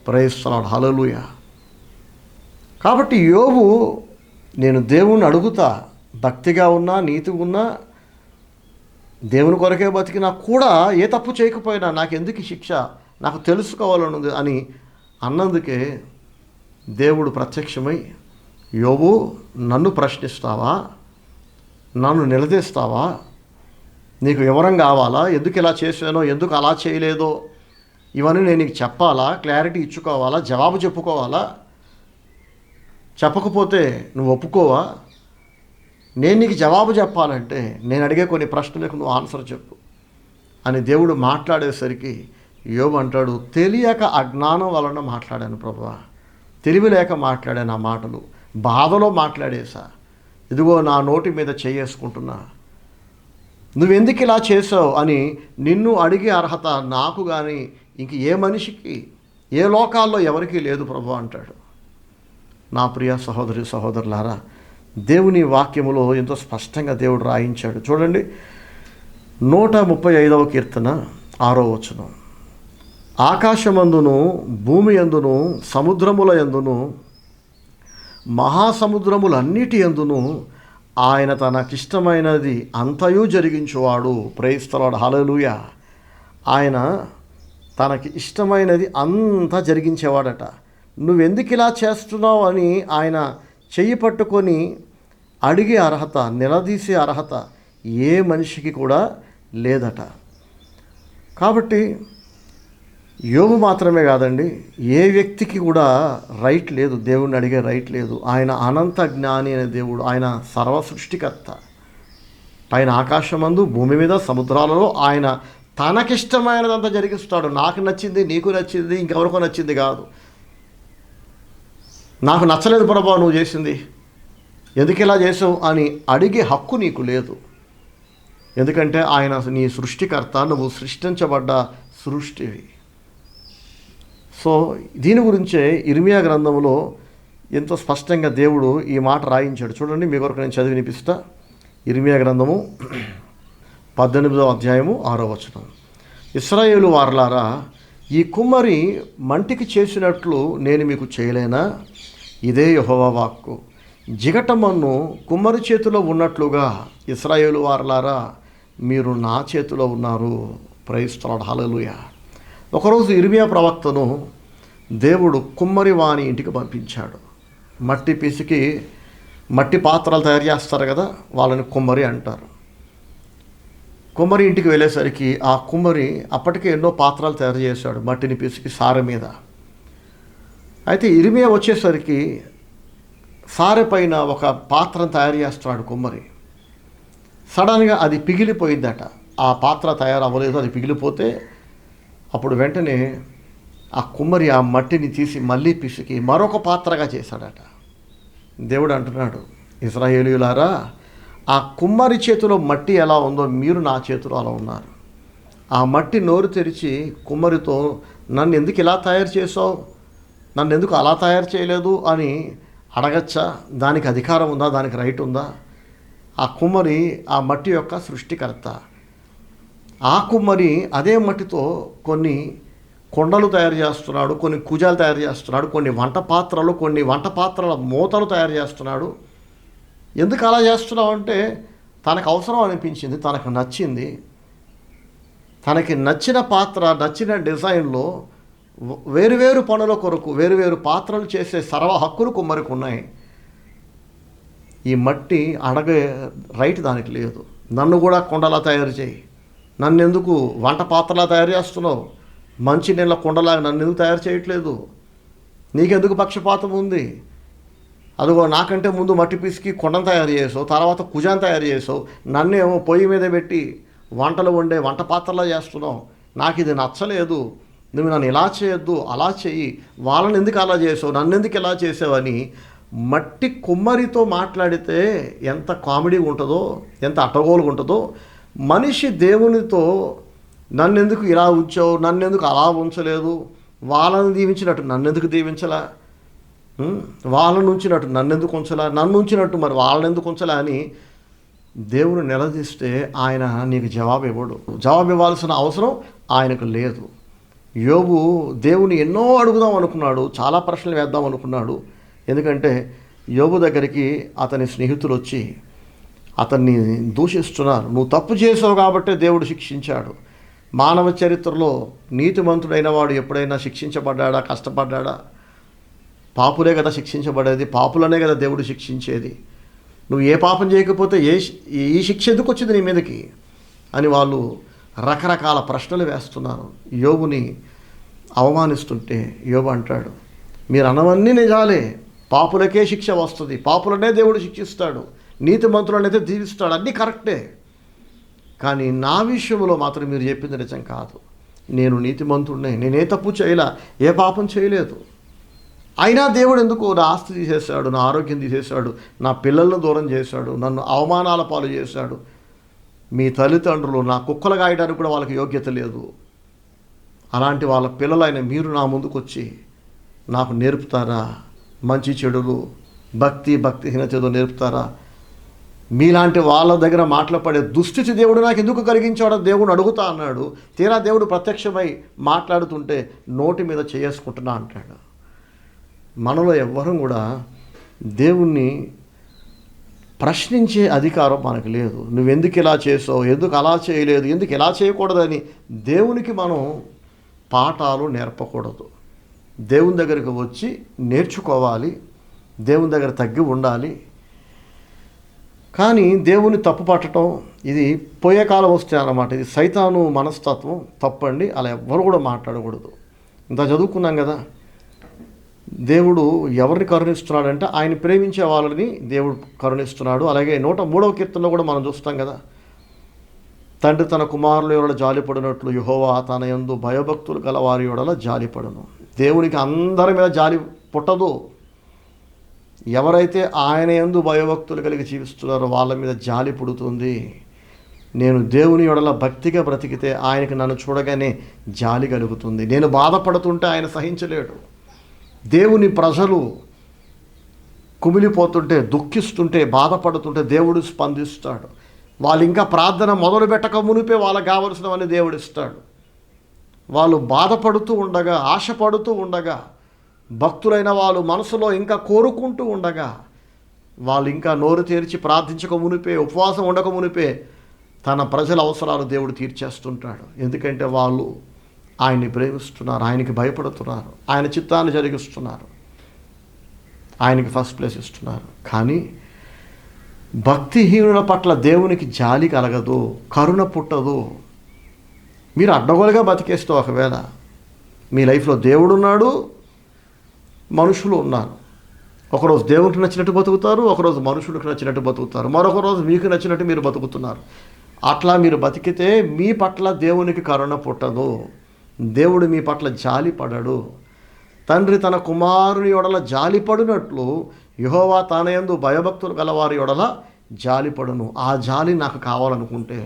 ప్రైజ్ ది లార్డ్, హల్లెలూయా. కాబట్టి యోబు, నేను దేవుణ్ణి అడుగుతా, భక్తిగా ఉన్నా, నీతిగా ఉన్నా, దేవుని కొరకే బతికినా కూడా ఏ తప్పు చేయకపోయినా నాకు ఎందుకు శిక్ష, నాకు తెలుసుకోవాలన్నది అని అన్నందుకే దేవుడు ప్రత్యక్షమై, యోబు నన్ను ప్రశ్నిస్తావా, నన్ను నిలదీస్తావా, నీకు వివరం కావాలా, ఎందుకు ఇలా చేశానో, ఎందుకు అలా చేయలేదో, ఇవన్నీ నేను నీకు చెప్పాలా, క్లారిటీ ఇచ్చుకోవాలా, జవాబు చెప్పుకోవాలా? చెప్పకపోతే నువ్వు ఒప్పుకోవా? నేను నీకు జవాబు చెప్పాలంటే నేను అడిగే కొన్ని ప్రశ్నలకు నువ్వు ఆన్సర్ చెప్పు అని దేవుడు మాట్లాడేసరికి యోబు అంటాడు, తెలియక అజ్ఞానం వలన మాట్లాడాను ప్రభువా, తెలివి లేక మాట్లాడాను, ఆ మాటలు బాధలో మాట్లాడేశా, ఇదిగో నా నోటి మీద చేసుకుంటున్నా, నువ్వెందుకు ఇలా చేసావు అని నిన్ను అడిగే అర్హత నాకు కానీ ఇంక ఏ మనిషికి ఏ లోకాల్లో ఎవరికీ లేదు ప్రభు అంటాడు. నా ప్రియ సహోదరి సహోదరులారా, దేవుని వాక్యములో ఎంతో స్పష్టంగా దేవుడు రాయించాడు. చూడండి, 135వ కీర్తన 6వ వచనం, ఆకాశమందును భూమి యందును సముద్రముల యందును మహాసముద్రములన్నిటి యందును ఆయన తనకిష్టమైనది అంతయు జరిగించువాడు. ప్రైజ్ ది లార్డ్, హల్లెలూయా. ఆయన తనకి ఇష్టమైనది అంతా జరిగించేవాడట. నువ్వెందుకు ఇలా చేస్తున్నావు అని ఆయన చెయ్యి పట్టుకొని అడిగే అర్హత, నిలదీసే అర్హత ఏ మనిషికి కూడా లేదట. కాబట్టి యోబు మాత్రమే కాదండి, ఏ వ్యక్తికి కూడా రైట్ లేదు, దేవుణ్ణి అడిగే రైట్ లేదు. ఆయన అనంత జ్ఞాని అనే దేవుడు, ఆయన సర్వ సృష్టికర్త. పైన ఆకాశమందు భూమి మీద సముద్రాలలో ఆయన తనకిష్టమైనదంతా జరిగిస్తాడు. నాకు నచ్చింది, నీకు నచ్చింది, ఇంకెవరికో నచ్చింది కాదు. నాకు నచ్చలేదు ప్రభా నువ్వు చేసింది, ఎందుకు ఇలా చేసావు అని అడిగే హక్కు నీకు లేదు. ఎందుకంటే ఆయన నీ సృష్టికర్త, నువ్వు సృష్టించబడ్డ సృష్టివి. సో దీని గురించే ఇర్మియా గ్రంథంలో ఎంతో స్పష్టంగా దేవుడు ఈ మాట రాయించాడు. చూడండి, మీ కొరకు నేను చదివి వినిపిస్తా. ఇర్మియా గ్రంథము 18వ అధ్యాయము 6వ వచనం, ఇశ్రాయేలు వారలారా, ఈ కుమ్మరి మంటికి చేసినట్లు నేను మీకు చేయలేనా? ఇదే యెహోవా వాక్కు. జిగటమన్ను కుమ్మరి చేతిలో ఉన్నట్లుగా ఇశ్రాయేలు వారలారా, మీరు నా చేతిలో ఉన్నారు. ప్రైజ్ ది లార్డ్, హల్లెలూయా. ఒకరోజు ఇర్మియా ప్రవక్తను దేవుడు కుమ్మరి వాని ఇంటికి పంపించాడు. మట్టి పిసికి మట్టి పాత్రలు తయారు చేస్తారు కదా, వాళ్ళని కుమ్మరి అంటారు. కుమ్మరి ఇంటికి వెళ్ళేసరికి ఆ కుమ్మరి అప్పటికే ఎన్నో పాత్రలు తయారు చేశాడు మట్టిని పిసికి సారె మీద. అయితే ఇర్మియా వచ్చేసరికి సారె పైన ఒక పాత్రను తయారు చేస్తున్నాడు కుమ్మరి. సడన్గా అది పిగిలిపోయిందట. ఆ పాత్ర తయారవ్వలేదు, అది పిగిలిపోతే అప్పుడు వెంటనే ఆ కుమ్మరి ఆ మట్టిని తీసి మళ్ళీ పిసికి మరొక పాత్రగా చేశాడట. దేవుడు అంటున్నాడు, ఇశ్రాయేలీయులారా, ఆ కుమ్మరి చేతిలో మట్టి ఎలా ఉందో మీరు నా చేతిలో అలా ఉన్నారు. ఆ మట్టి నోరు తెరిచి కుమ్మరితో, నన్ను ఎందుకు ఇలా తయారు చేసావు, నన్ను ఎందుకు అలా తయారు చేయలేదు అని అడగచ్చా? దానికి అధికారం ఉందా? దానికి రైట్ ఉందా? ఆ కుమ్మరి ఆ మట్టి యొక్క సృష్టికర్త. ఆ కుమ్మరి అదే మట్టితో కొన్ని కొండలు తయారు చేస్తున్నాడు, కొన్ని కుజాలు తయారు చేస్తున్నాడు, కొన్ని వంట పాత్రల మూతలు తయారు చేస్తున్నాడు. ఎందుకు అలా చేస్తున్నావు అంటే తనకు అవసరం అనిపించింది, తనకు నచ్చింది. తనకి నచ్చిన పాత్ర, నచ్చిన డిజైన్లో వేరువేరు పనుల కొరకు వేరువేరు పాత్రలు చేసే సర్వ హక్కులు కుమ్మరికి ఉన్నాయి. ఈ మట్టి అడగే రైట్ దానికి లేదు. నన్ను కూడా కొండలా తయారు చేయి, నన్నెందుకు వంట పాత్రలా తయారు చేస్తున్నావు, మంచి నీళ్ళ కొండలాగా నన్ను ఎందుకు తయారు చేయట్లేదు, నీకెందుకు పక్షపాతం ఉంది? అదిగో నాకంటే ముందు మట్టి పిసికి కొండను తయారు చేసావు, తర్వాత కుజాన్ని తయారు చేసావు, నన్నేమో పొయ్యి మీద పెట్టి వంటలు వండే వంట పాత్రలా చేస్తున్నావు, నాకు ఇది నచ్చలేదు, నువ్వు నన్ను ఇలా చేయొద్దు, అలా చెయ్యి, వాళ్ళని ఎందుకు అలా చేసావు, నన్ను ఎందుకు ఇలా చేసావని మట్టి కుమ్మరితో మాట్లాడితే ఎంత కామెడీ ఉంటుందో, ఎంత అటగోలుగా ఉంటుందో, మనిషి దేవునితో నన్నెందుకు ఇలా ఉంచావు, నన్నెందుకు అలా ఉంచలేదు, వాళ్ళని దీవించినట్టు నన్నెందుకు దీవించలా, వాళ్ళని ఉంచినట్టు నన్నెందుకు ఉంచలా, నన్ను ఉంచినట్టు మరి వాళ్ళని ఎందుకు ఉంచలా అని దేవుని నిలదీస్తే ఆయన నీకు జవాబు ఇవ్వడు. జవాబు ఇవ్వాల్సిన అవసరం ఆయనకు లేదు. యోబు దేవుని ఎన్నో అడుగుదాం అనుకున్నాడు, చాలా ప్రశ్నలు వేద్దాం అనుకున్నాడు. ఎందుకంటే యోబు దగ్గరికి అతని స్నేహితులు వచ్చి అతన్ని దూషిస్తున్నారు. నువ్వు తప్పు చేసావు కాబట్టే దేవుడు శిక్షించాడు. మానవ చరిత్రలో నీతిమంతుడైన వాడు ఎప్పుడైనా శిక్షించబడ్డా, కష్టపడ్డా? పాపులే కదా శిక్షించబడేది, పాపులనే కదా దేవుడు శిక్షించేది. నువ్వు ఏ పాపం చేయకపోతే ఈ శిక్ష ఎందుకు వచ్చింది నీ మీదకి అని వాళ్ళు రకరకాల ప్రశ్నలు వేస్తున్నారు. యోబుని అవమానిస్తుంటే యోబు అంటాడు, మీరు అన్నవన్నీ నిజాలే, పాపులకే శిక్ష వస్తుంది, పాపులనే దేవుడు శిక్షిస్తాడు, నీతిమంతులనైతే దీవిస్తాడు, అన్నీ కరెక్టే. కానీ నా విషయంలో మాత్రం మీరు చెప్పింది నిజం కాదు. నేను నీతిమంతుడినే, నేనే తప్పు చేయలే, ఏ పాపం చేయలేదు. అయినా దేవుడు ఎందుకు నా ఆస్తి తీసేశాడు, నా ఆరోగ్యం తీసేశాడు, నా పిల్లలను దూరం చేశాడు, నన్ను అవమానాల పాలు చేశాడు. మీ తల్లిదండ్రులు నా కుక్కలు గాయడానికి కూడా వాళ్ళకి యోగ్యత లేదు. అలాంటి వాళ్ళ పిల్లలైన మీరు నా ముందుకు వచ్చి నాకు నేర్పుతారా? మంచి చెడులు, భక్తిహీనతతో నేర్పుతారా? మీలాంటి వాళ్ళ దగ్గర మాట్లాడే దుస్థితి దేవుడు నాకు ఎందుకు కలిగించాడో దేవుడు అడుగుతా అన్నాడు. తీరా దేవుడు ప్రత్యక్షమై మాట్లాడుతుంటే నోటి మీద చేసుకుంటున్నా అంటాడు. మనలో ఎవ్వరూ కూడా దేవుణ్ణి ప్రశ్నించే అధికారం మనకు లేదు. నువ్వెందుకు ఇలా చేసావు, ఎందుకు అలా చేయలేదు, ఎందుకు ఇలా చేయకూడదని దేవునికి మనం పాఠాలు నేర్పకూడదు. దేవుని దగ్గరికి వచ్చి నేర్చుకోవాలి, దేవుని దగ్గర తగ్గి ఉండాలి. కానీ దేవుని తప్పు పట్టడం ఇది పోయే కాలం వస్తే అన్నమాట. ఇది సైతాను మనస్తత్వం, తప్పండి. అలా ఎవ్వరు కూడా మాట్లాడకూడదు. ఇంత చదువుకున్నాం కదా, దేవుడు ఎవరిని కరుణిస్తున్నాడంటే ఆయన ప్రేమించే వాళ్ళని దేవుడు కరుణిస్తున్నాడు. అలాగే 103వ కీర్తనలో కూడా మనం చూస్తాం కదా, తండ్రి తన కుమారుల యొడల జాలిపడినట్లు యెహోవా తన యందు భయభక్తులు గల వారి యొడల జాలిపడును. దేవునికి అందరి మీద జాలి పుట్టదు. ఎవరైతే ఆయన యందు భయభక్తులు కలిగి జీవిస్తున్నారో వాళ్ళ మీద జాలి పుడుతుంది. నేను దేవుని యొడల భక్తిగా బ్రతికితే ఆయనకి నన్ను చూడగానే జాలి కలుగుతుంది. నేను బాధపడుతుంటే ఆయన సహించలేడు. దేవుని ప్రజలు కుమిలిపోతుంటే, దుఃఖిస్తుంటే, బాధపడుతుంటే దేవుడు స్పందిస్తాడు. వాళ్ళు ఇంకా ప్రార్థన మొదలు పెట్టక మునిపే వాళ్ళకి కావలసినవన్నీ దేవుడు ఇస్తాడు. వాళ్ళు బాధపడుతూ ఉండగా, ఆశపడుతూ ఉండగా, భక్తులైన వాళ్ళు మనసులో ఇంకా కోరుకుంటూ ఉండగా, వాళ్ళు ఇంకా నోరు తెరిచి ప్రార్థించక మునిపే, ఉపవాసం ఉండక మునిపే తన ప్రజల అవసరాలు దేవుడు తీర్చేస్తుంటాడు. ఎందుకంటే వాళ్ళు ఆయన్ని ప్రేమిస్తున్నారు, ఆయనకి భయపడుతున్నారు, ఆయన చిత్తాన్ని జరిగిస్తున్నారు, ఆయనకి ఫస్ట్ ప్లేస్ ఇస్తున్నారు. కానీ భక్తిహీనుల పట్ల దేవునికి జాలి కలగదు, కరుణ పుట్టదు. మీరు అడ్డగోలుగా బతికేస్తూ ఒకవేళ మీ లైఫ్లో దేవుడు ఉన్నాడు, మనుషులు ఉన్నారు. ఒకరోజు దేవునికి నచ్చినట్టు బతుకుతారు, ఒకరోజు మనుషులకు నచ్చినట్టు బతుకుతారు, మరొక రోజు మీకు నచ్చినట్టు మీరు బతుకుతున్నారు. అట్లా మీరు బతికితే మీ పట్ల దేవునికి కరుణ పుట్టదు, దేవుడు మీ పట్ల జాలి పడడు. తండ్రి తన కుమారుని యొడల జాలిపడినట్లు యెహోవా తన యందు భయభక్తులు గలవారి యొడల జాలిపడును. ఆ జాలి నాకు కావాలనుకుంటే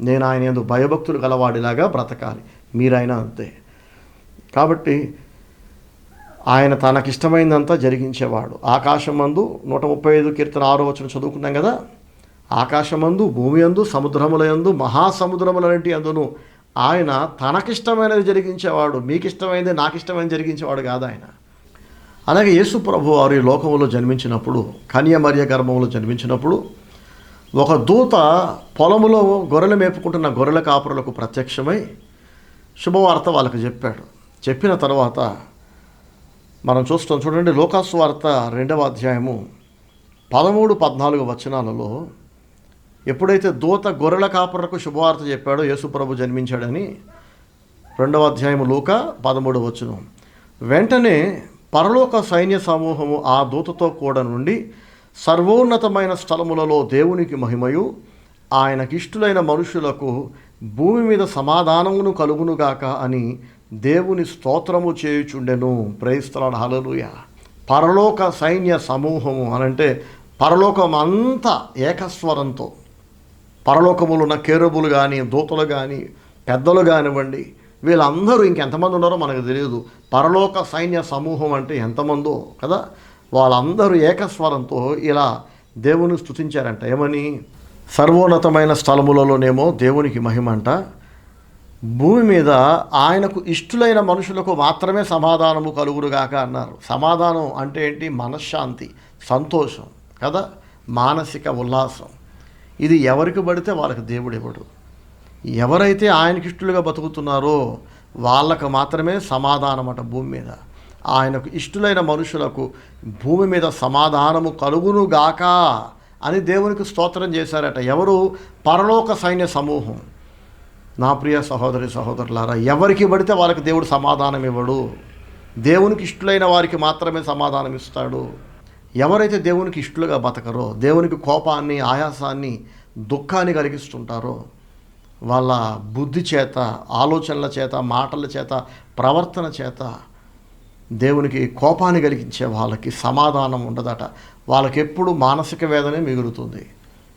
నేను ఆయన యందు భయభక్తులు గలవాడిలాగా బ్రతకాలి. మీరైనా అంతే. కాబట్టి ఆయన తనకిష్టమైందంతా జరిగించేవాడు. ఆకాశమందు 135 కీర్తన 6వ వచనం చదువుకున్నాం కదా, ఆకాశమందు, భూమి యందు, సముద్రముల యందు, మహాసముద్రములన్నిటి యందును ఆయన తనకిష్టమైనది జరిగించేవాడు. మీకు ఇష్టమైనది, నాకు ఇష్టమైనది జరిగించేవాడు కాదు ఆయన. అలాగే యేసు ప్రభు వారు ఈ లోకంలో జన్మించినప్పుడు, కన్య మరియ గర్భంలో జన్మించినప్పుడు ఒక దూత పొలములో గొర్రెలు మేపుకుంటున్న గొర్రెల కాపురులకు ప్రత్యక్షమై శుభవార్త వాళ్ళకు చెప్పాడు. చెప్పిన తర్వాత మనం చూస్తాం, చూడండి, లూకాసు వార్త 2వ అధ్యాయము 13-14 వచనాలలో ఎప్పుడైతే దూత గొర్రెల కాపురులకు శుభవార్త చెప్పాడో యేసు ప్రభు జన్మించాడని, 2వ అధ్యాయము లూకా 13వ వచనం, వెంటనే పరలోక సైన్య సమూహము ఆ దూతతో కూడా నుండి సర్వోన్నతమైన స్థలములలో దేవునికి మహిమయు ఆయనకిష్టులైన మనుషులకు భూమి మీద సమాధానమును కలుగునుగాక అని దేవుని స్తోత్రము చేయుచుండెను. ప్రైస్తలాడు, హల్లెలూయా. పరలోక సైన్య సమూహము అనంటే పరలోకం అంతా ఏకస్వరంతో, పరలోకములు ఉన్న కేరుబులు కానీ, దూతలు కానీ, పెద్దలు కానివ్వండి, వీళ్ళందరూ ఇంకెంతమంది ఉన్నారో మనకు తెలియదు. పరలోక సైన్య సమూహం అంటే ఎంతమందో కదా, వాళ్ళందరూ ఏకస్వరంతో ఇలా దేవుని స్తుతించారంట. ఏమని? సర్వోన్నతమైన స్థలములలోనేమో దేవునికి మహిమంట, భూమి మీద ఆయనకు ఇష్టులైన మనుషులకు మాత్రమే సమాధానము కలుగురుగాక అన్నారు. సమాధానం అంటే ఏంటి? మనశ్శాంతి, సంతోషం కదా, మానసిక ఉల్లాసం. ఇది ఎవరికి పడితే వాళ్ళకి దేవుడు ఇవ్వడు. ఎవరైతే ఆయనకి ఇష్టలుగా బతుకుతున్నారో వాళ్ళకు మాత్రమే సమాధానం అట భూమి మీద. ఆయనకు ఇష్టలైన మనుషులకు భూమి మీద సమాధానము కలుగునుగాక అని దేవునికి స్తోత్రం చేశారట. ఎవరు? పరలోక సైన్య సమూహం. నా ప్రియ సహోదరి సహోదరులారా, ఎవరికి పడితే వాళ్ళకి దేవుడు సమాధానం ఇవ్వడు. దేవునికి ఇష్టలైన వారికి మాత్రమే సమాధానం ఇస్తాడు. ఎవరైతే దేవునికి ఇష్టలుగా బతకరో, దేవునికి కోపాన్ని, ఆయాసాన్ని, దుఃఖాన్ని కలిగిస్తుంటారో, వాళ్ళ బుద్ధి చేత, ఆలోచనల చేత, మాటల చేత, ప్రవర్తన చేత దేవునికి కోపాన్ని కలిగించే వాళ్ళకి సమాధానం ఉండదట. వాళ్ళకి ఎప్పుడు మానసిక వేదనే మిగులుతుంది,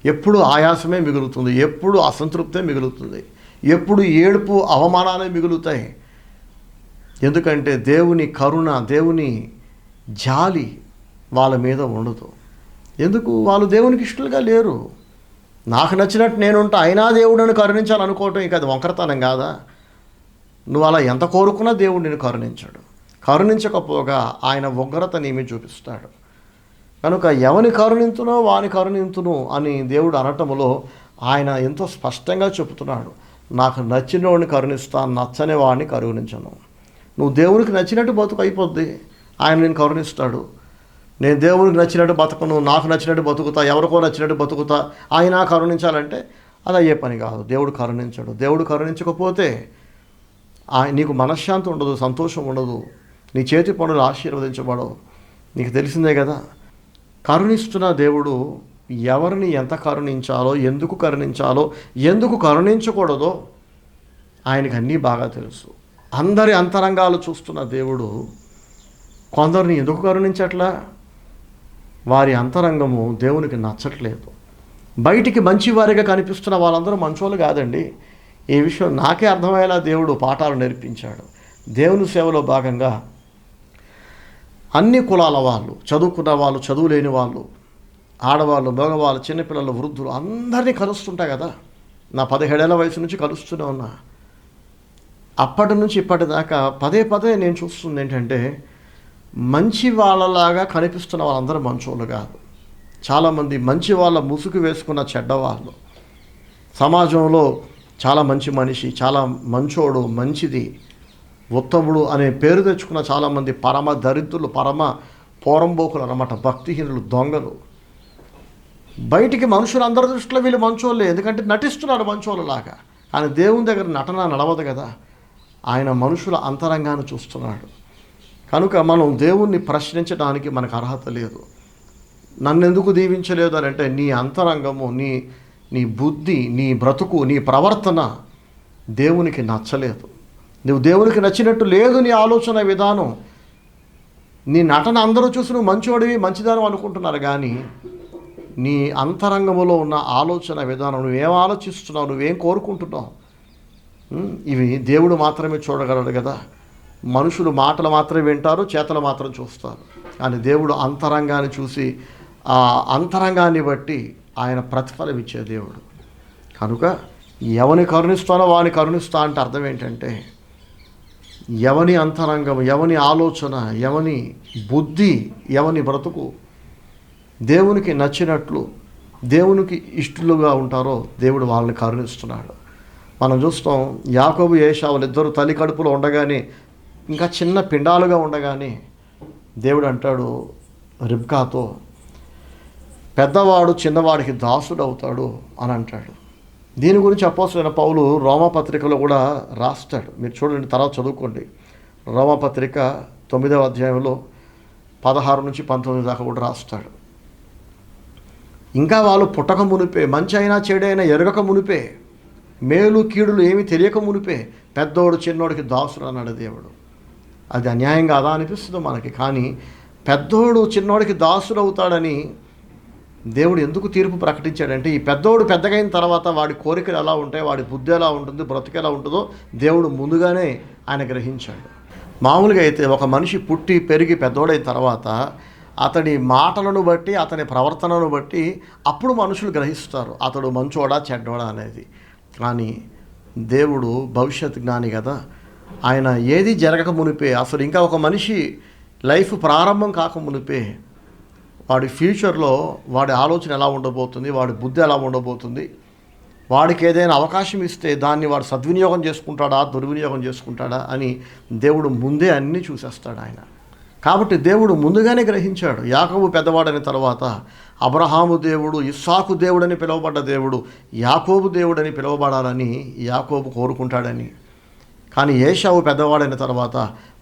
ఎప్పుడు ఆయాసమే మిగులుతుంది, ఎప్పుడు అసంతృప్తే మిగులుతుంది, ఎప్పుడు ఏడుపు, అవమానాలే మిగులుతాయి. ఎందుకంటే దేవుని కరుణ, దేవుని జాలి వాళ్ళ మీద ఉండదు. ఎందుకు? వాళ్ళు దేవునికి ఇష్టలుగా లేరు. నాకు నచ్చినట్టు నేనుంటా, అయినా దేవుడిని కరుణించాలనుకోవటం ఇక అది వంకరతనం కాదా? నువ్వు అలా ఎంత కోరుకున్నా దేవుడు నిన్ను కరుణించాడు. కరుణించకపోగా ఆయన ఉగ్రత నీమి చూపిస్తాడు. కనుక ఎవని కరుణింతునో వాని కరుణింతును అని దేవుడు అనటములో ఆయన ఎంతో స్పష్టంగా చెబుతున్నాడు. నాకు నచ్చిన వాడిని కరుణిస్తాను, నచ్చని వాడిని కరుణించను. నువ్వు దేవునికి నచ్చినట్టు బతుకు అయిపోద్ది, ఆయన నేను కరుణిస్తాడు. నేను దేవునికి నచ్చినట్టు బతకను, నాకు నచ్చినట్టు బతుకుతా, ఎవరికో నచ్చినట్టు బతుకుతా, ఆయన కరుణించాలంటే అది అయ్యే పని కాదు. దేవుడు కరుణించడు. దేవుడు కరుణించకపోతే నీకు మనశ్శాంతి ఉండదు, సంతోషం ఉండదు, నీ చేతి పనులు ఆశీర్వదించబడవు. నీకు తెలిసిందే కదా. కరుణిస్తున్న దేవుడు ఎవరిని ఎంత కరుణించాలో, ఎందుకు కరుణించాలో, ఎందుకు కరుణించకూడదో ఆయనకు అన్నీ బాగా తెలుసు. అందరి అంతరంగాలు చూస్తున్న దేవుడు కొందరిని ఎందుకు కరుణించట్లా? వారి అంతరంగము దేవునికి నచ్చట్లేదు. బయటికి మంచివారిగా కనిపిస్తున్న వాళ్ళందరూ మంచోళ్ళు కాదండి. ఈ విషయం నాకే అర్థమయ్యేలా దేవుడు పాఠాలు నేర్పించాడు. దేవుని సేవలో భాగంగా అన్ని కులాల వాళ్ళు, చదువుకున్న వాళ్ళు, చదువు లేని వాళ్ళు, ఆడవాళ్ళు, మగవాళ్ళు, చిన్నపిల్లలు, వృద్ధులు అందరినీ కలుస్తుంటా కదా. నా 17 ఏళ్ల వయసు నుంచి కలుస్తూనే ఉన్నా. అప్పటి నుంచి ఇప్పటిదాకా పదే పదే నేను చూస్తుంది ఏంటంటే, మంచి వాళ్ళలాగా కనిపిస్తున్న వాళ్ళందరూ మంచోళ్ళు కాదు. చాలామంది మంచి వాళ్ళ ముసుగు వేసుకున్న చెడ్డవాళ్ళు. సమాజంలో చాలా మంచి మనిషి, చాలా మంచోడు, మంచిది, ఉత్తముడు అనే పేరు తెచ్చుకున్న చాలామంది పరమ దరిద్రులు, పరమ పోరంబోకులు అన్నమాట, భక్తిహీనులు, దొంగలు. బయటికి మనుషులందరి దృష్టిలో వీళ్ళు మంచోళ్ళే, ఎందుకంటే నటిస్తున్నారు మంచోళ్ళలాగా. కానీ దేవుని దగ్గర నటన నడవదు కదా. ఆయన మనుషుల అంతరంగాన్ని చూస్తున్నాడు. కనుక మనం దేవుణ్ణి ప్రశ్నించడానికి మనకు అర్హత లేదు. నన్నెందుకు దీవించలేదు అని అంటే, నీ అంతరంగము, నీ బుద్ధి, నీ బ్రతుకు, నీ ప్రవర్తన దేవునికి నచ్చలేదు. నువ్వు దేవునికి నచ్చినట్టు లేదు నీ ఆలోచన విధానం. నీ నటన అందరూ చూసి నువ్వు మంచివాడివి, మంచిదానం అనుకుంటున్నారు. కానీ నీ అంతరంగంలో ఉన్న ఆలోచన విధానం, నువ్వేం ఆలోచిస్తున్నావు, నువ్వేం కోరుకుంటున్నావు, ఇవి దేవుడు మాత్రమే చూడగలడు కదా. మనుషులు మాటలు మాత్రమే వింటారు, చేతలు మాత్రం చూస్తారు. కానీ దేవుడు అంతరంగాన్ని చూసి, ఆ అంతరంగాన్ని బట్టి ఆయన ప్రతిఫలం ఇచ్చే దేవుడు. కనుక ఎవని కరుణిస్తానో వాని కరుణిస్తా అంటే అర్థం ఏంటంటే, ఎవని అంతరంగం, ఎవని ఆలోచన, ఎవని బుద్ధి, ఎవని బ్రతుకు దేవునికి నచ్చినట్లు, దేవునికి ఇష్టలుగా ఉంటారో దేవుడు వాళ్ళని కరుణిస్తున్నాడు. మనం చూస్తాం, యాకోబు ఏశావులు ఇద్దరు తల్లి కడుపులో ఉండగానే, ఇంకా చిన్న పిండాలుగా ఉండగానే దేవుడు అంటాడు రిబ్కాతో, పెద్దవాడు చిన్నవాడికి దాసుడు అవుతాడు అని అంటాడు. దీని గురించి అపోస్తలుడైన పౌలు రోమాపత్రికలో కూడా రాస్తాడు. మీరు చూడండి, తర్వాత చదువుకోండి. రోమాపత్రిక 9వ అధ్యాయంలో 16 నుంచి 19 దాకా కూడా రాస్తాడు. ఇంకా వాళ్ళు పుట్టక మునిపే, మంచి అయినా చెడైనా ఎరగక మునిపే, మేలు కీడులు ఏమీ తెలియక మునిపే పెద్దోడు చిన్నోడికి దాసుడు అన్నాడు దేవుడు. అది అన్యాయం కాదా అనిపిస్తుంది మనకి. కానీ పెద్దోడు చిన్నోడికి దాసుడు అవుతాడని దేవుడు ఎందుకు తీర్పు ప్రకటించాడంటే, ఈ పెద్దోడు పెద్దగైన తర్వాత వాడి కోరికలు ఎలా ఉంటాయి, వాడి బుద్ధి ఎలా ఉంటుంది, బ్రతుకు ఎలా ఉంటుందో దేవుడు ముందుగానే ఆయన గ్రహించాడు. మామూలుగా అయితే ఒక మనిషి పుట్టి పెరిగి పెద్దోడైన తర్వాత అతడి మాటలను బట్టి, అతని ప్రవర్తనను బట్టి అప్పుడు మనుషులు గ్రహిస్తారు అతడు మంచోడా చెడ్డోడా అనేది. కానీ దేవుడు భవిష్యత్ జ్ఞాని కదా. ఆయన ఏది జరగక మునిపే, అసలు ఇంకా ఒక మనిషి లైఫ్ ప్రారంభం కాక మునిపే వాడి ఫ్యూచర్లో వాడి ఆలోచన ఎలా ఉండబోతుంది, వాడి బుద్ధి ఎలా ఉండబోతుంది, వాడికి ఏదైనా అవకాశం ఇస్తే దాన్ని వాడు సద్వినియోగం చేసుకుంటాడా, దుర్వినియోగం చేసుకుంటాడా అని దేవుడు ముందే అన్నీ చూసేస్తాడు ఆయన. కాబట్టి దేవుడు ముందుగానే గ్రహించాడు. యాకోబు పెద్దవాడైన తర్వాత అబ్రహాము దేవుడు, ఇస్సాకు దేవుడని పిలువబడ్డ దేవుడు యాకోబు దేవుడని పిలువబడాలని యాకోబు కోరుకుంటాడని. కానీ ఏశావు పెద్దవాడైన తర్వాత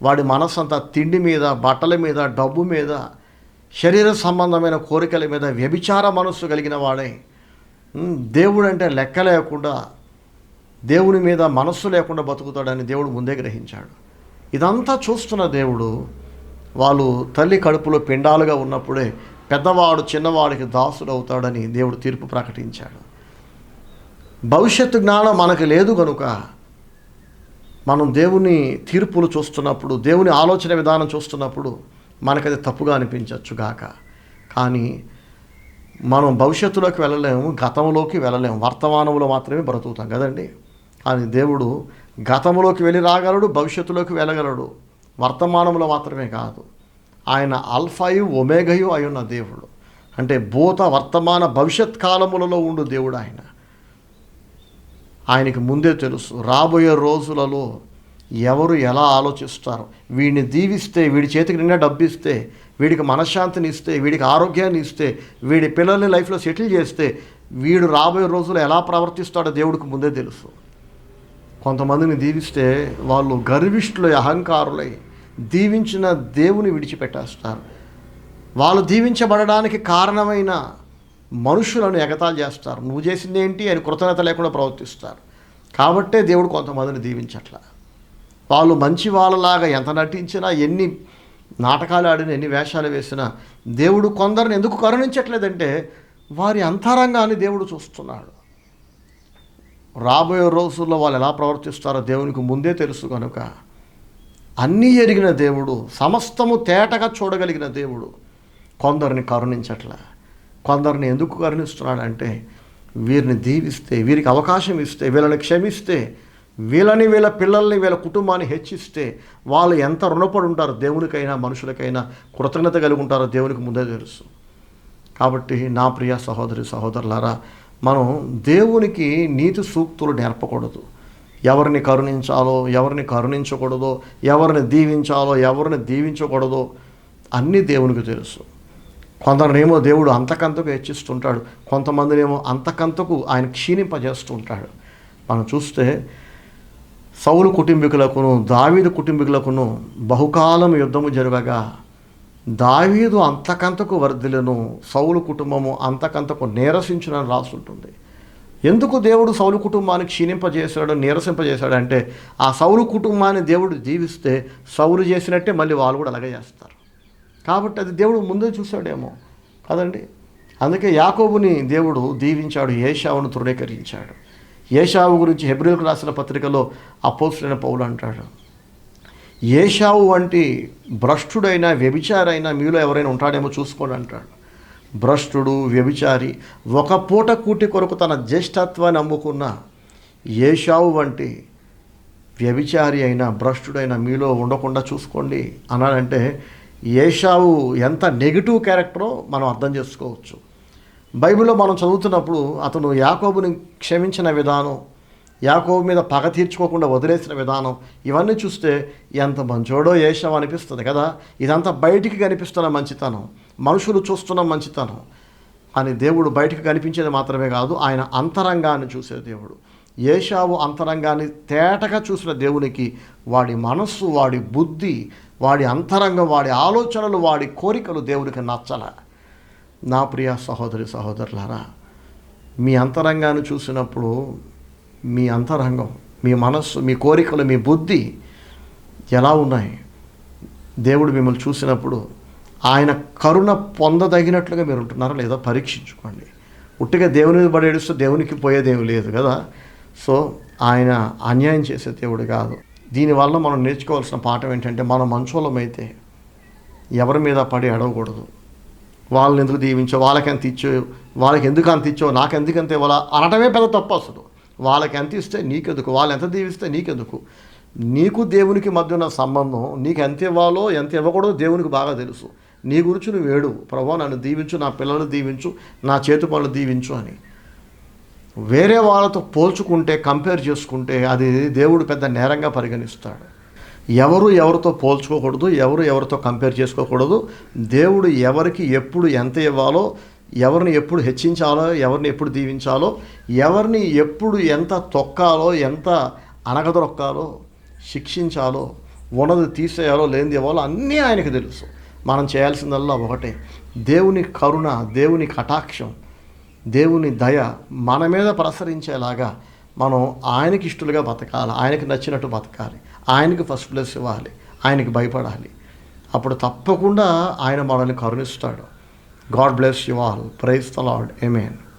వాడి మనసంతా తిండి మీద, బట్టల మీద, డబ్బు మీద, శరీర సంబంధమైన కోరికల మీద వ్యభిచార మనస్సు కలిగిన వాడై దేవుడు అంటే లెక్క లేకుండా, దేవుని మీద మనస్సు లేకుండా బతుకుతాడని దేవుడు ముందే గ్రహించాడు. ఇదంతా చూస్తున్న దేవుడు వాళ్ళు తల్లి కడుపులో పిండాలుగా ఉన్నప్పుడే పెద్దవాడు చిన్నవాడికి దాసుడు అవుతాడని దేవుడు తీర్పు ప్రకటించాడు. భవిష్యత్తు జ్ఞానం మనకు లేదు కనుక మనం దేవుని తీర్పులు చూస్తున్నప్పుడు, దేవుని ఆలోచన విధానం చూస్తున్నప్పుడు మనకది తప్పుగా అనిపించవచ్చు గాక. కానీ మనం భవిష్యత్తులోకి వెళ్ళలేము, గతంలోకి వెళ్ళలేము, వర్తమానంలో మాత్రమే బ్రతుకుతాం కదండి. కానీ దేవుడు గతంలోకి వెళ్ళి రాగలడు, భవిష్యత్తులోకి వెళ్ళగలడు, వర్తమానంలో మాత్రమే కాదు. ఆయన ఆల్ఫాయు ఒమేగయు అయి ఉన్న దేవుడు. అంటే భూత వర్తమాన భవిష్యత్ కాలములలో ఉండు దేవుడు ఆయన. ఆయనకి ముందే తెలుసు రాబోయే రోజులలో ఎవరు ఎలా ఆలోచిస్తారు. వీడిని దీవిస్తే, వీడి చేతికి నిండా డబ్బు ఇస్తే, వీడికి మనశ్శాంతిని ఇస్తే, వీడికి ఆరోగ్యాన్ని ఇస్తే, వీడి పిల్లల్ని లైఫ్లో సెటిల్ చేస్తే వీడు రాబోయే రోజులు ఎలా ప్రవర్తిస్తాడో దేవుడికి ముందే తెలుసు. కొంతమందిని దీవిస్తే వాళ్ళు గర్విష్ఠులై, అహంకారులై దీవించిన దేవుని విడిచిపెట్టేస్తారు. వాళ్ళు దీవించబడడానికి కారణమైన మనుషులను ఎగతాళి చేస్తారు. నువ్వు చేసింది ఏంటి అని కృతజ్ఞత లేకుండా ప్రవర్తిస్తారు. కాబట్టే దేవుడు కొంతమందిని దీవించట్ల. వాళ్ళు మంచి వాళ్ళలాగా ఎంత నటించినా, ఎన్ని నాటకాలు ఆడినా, ఎన్ని వేషాలు వేసినా దేవుడు కొందరిని ఎందుకు కరుణించట్లేదంటే వారి అంతరంగాన్ని దేవుడు చూస్తున్నాడు. రాబోయే రోజుల్లో వాళ్ళు ఎలా ప్రవర్తిస్తారో దేవునికి ముందే తెలుసు కనుక అన్నీ ఎరిగిన దేవుడు, సమస్తము తేటగా చూడగలిగిన దేవుడు కొందరిని కరుణించట్ల. కొందరిని ఎందుకు కరుణిస్తున్నాడంటే వీరిని దీవిస్తే, వీరికి అవకాశం ఇస్తే, వీళ్ళని క్షమిస్తే, వీళ్ళని, వీళ్ళ పిల్లల్ని, వీళ్ళ కుటుంబాన్ని హెచ్చిస్తే వాళ్ళు ఎంత రుణపడి ఉంటారో దేవునికైనా మనుషులకైనా కృతజ్ఞత కలిగి ఉంటారో దేవునికి ముందే తెలుసు. కాబట్టి నా ప్రియ సహోదరి సహోదరులారా, మనం దేవునికి నీతి సూక్తులు నేర్పకూడదు. ఎవరిని కరుణించాలో, ఎవరిని కరుణించకూడదో, ఎవరిని దీవించాలో, ఎవరిని దీవించకూడదో అన్నీ దేవునికి తెలుసు. కొందరినేమో దేవుడు అంతకంతకు హెచ్చిస్తుంటాడు, కొంతమందినేమో అంతకంతకు ఆయన క్షీణింపజేస్తుంటాడు. మనం చూస్తే సౌలు కుటుంబీకులకును దావీదు కుటుంబీకులకును బహుకాలం యుద్ధము జరగగా దావీదు అంతకంతకు వర్ధిల్లును, సౌలు కుటుంబము అంతకంతకు నీరసించునని రాసుంటుంది. ఎందుకు దేవుడు సౌలు కుటుంబాన్ని క్షీణింపజేశాడు, నీరసింపజేశాడు అంటే ఆ సౌలు కుటుంబాన్ని దేవుడు దీవిస్తే సౌలు చేసినట్టే మళ్ళీ వాళ్ళు కూడా అలాగే చేస్తారు. కాబట్టి అది దేవుడు ముందే చూశాడేమో కదండి. అందుకే యాకోబుని దేవుడు దీవించాడు, ఏశావును తృణీకరించాడు. ఏశావు గురించి హెబ్రీయులకు రాసిన పత్రికలో అపోస్తలుడైన పౌలు అంటాడు, ఏశావు వంటి భ్రష్టుడైన వ్యభిచారైన మీలో ఎవరైనా ఉంటాడేమో చూసుకోండి అంటాడు. భ్రష్టుడు, వ్యభిచారి, ఒక పూట కూటి కొరకు తన జ్యేష్ఠత్వాన్ని అమ్ముకున్న ఏశావు వంటి వ్యభిచారి అయిన భ్రష్టుడైన మీలో ఉండకుండా చూసుకోండి అన్నాడంటే ఏశావు ఎంత నెగిటివ్ క్యారెక్టరో మనం అర్థం చేసుకోవచ్చు. బైబిల్లో మనం చదువుతున్నప్పుడు అతను యాకోబుని క్షమించిన విధానం, యాకోబు మీద పగ తీర్చుకోకుండా వదిలేసిన విధానం, ఇవన్నీ చూస్తే ఎంత మంచోడో ఏశావు అనిపిస్తుంది కదా. ఇదంతా బయటికి కనిపిస్తున్న మంచితనం, మనుషులు చూస్తున్న మంచితనం అని దేవుడు బయటికి కనిపించేది మాత్రమే కాదు, ఆయన అంతరంగాన్ని చూసే దేవుడు. ఏశావు అంతరంగాన్ని తేటగా చూసిన దేవునికి వాడి మనస్సు, వాడి బుద్ధి, వాడి అంతరంగం, వాడి ఆలోచనలు, వాడి కోరికలు దేవునికి నచ్చల. నా ప్రియ సహోదరి సహోదరులారా, మీ అంతరంగాన్ని చూసినప్పుడు మీ అంతరంగం, మీ మనస్సు, మీ కోరికలు, మీ బుద్ధి ఎలా ఉన్నాయి? దేవుడు మిమ్మల్ని చూసినప్పుడు ఆయన కరుణ పొందదగినట్లుగా మీరు ఉంటున్నారా లేదా పరీక్షించుకోండి. ఉట్టిగా దేవుని మీద పడి ఏడుస్తూ దేవునికి పోయేదేమి లేదు కదా. సో ఆయన అన్యాయం చేసే దేవుడు కాదు. దీనివల్ల మనం నేర్చుకోవాల్సిన పాఠం ఏంటంటే, మనం మంచోళమైతే ఎవరి మీద పడి అడగకూడదు. వాళ్ళని ఎందుకు దీవించో, వాళ్ళకి ఎంత ఇచ్చో, వాళ్ళకి ఎందుకు అంత ఇచ్చో, నాకు ఎందుకంత ఇవ్వాలా అనటమే పెద్ద తప్పు. అసలు వాళ్ళకి ఎంత ఇస్తే నీకెందుకు, వాళ్ళు ఎంత దీవిస్తే నీకెందుకు? నీకు దేవునికి మధ్య ఉన్న సంబంధం, నీకు ఎంత ఇవ్వాలో ఎంత ఇవ్వకూడదో దేవునికి బాగా తెలుసు. నీ గురించి నువ్వు ఏడు, ప్రభువా నన్ను దీవించు, నా పిల్లలు దీవించు, నా చేతి పనులు దీవించు అని. వేరే వాళ్ళతో పోల్చుకుంటే, కంపేర్ చేసుకుంటే అది దేవుడు పెద్ద నేరంగా పరిగణిస్తాడు. ఎవరితో పోల్చుకోకూడదు, ఎవరితో కంపేర్ చేసుకోకూడదు. దేవుడు ఎవరికి ఎప్పుడు ఎంత ఇవ్వాలో, ఎవరిని ఎప్పుడు హెచ్చించాలో, ఎవరిని ఎప్పుడు దీవించాలో, ఎవరిని ఎప్పుడు ఎంత తొక్కాలో, ఎంత అనగదొక్కాలో, శిక్షించాలో, ఉన్నది తీసేయాలో, లేనిది ఇవ్వాలో అన్నీ ఆయనకు తెలుసు. మనం చేయాల్సిందల్లా ఒకటే, దేవుని కరుణ, దేవుని కటాక్షం, దేవుని దయ మన మీద ప్రసరించేలాగా మనం ఆయనకి ఇష్టలుగా బతకాలి, ఆయనకి నచ్చినట్టు బతకాలి, ఆయనకి ఫస్ట్ ప్లేస్ ఇవ్వాలి, ఆయనకి భయపడాలి. అప్పుడు తప్పకుండా ఆయన మనల్ని కరుణిస్తాడు. God bless you all. Praise the Lord. Amen.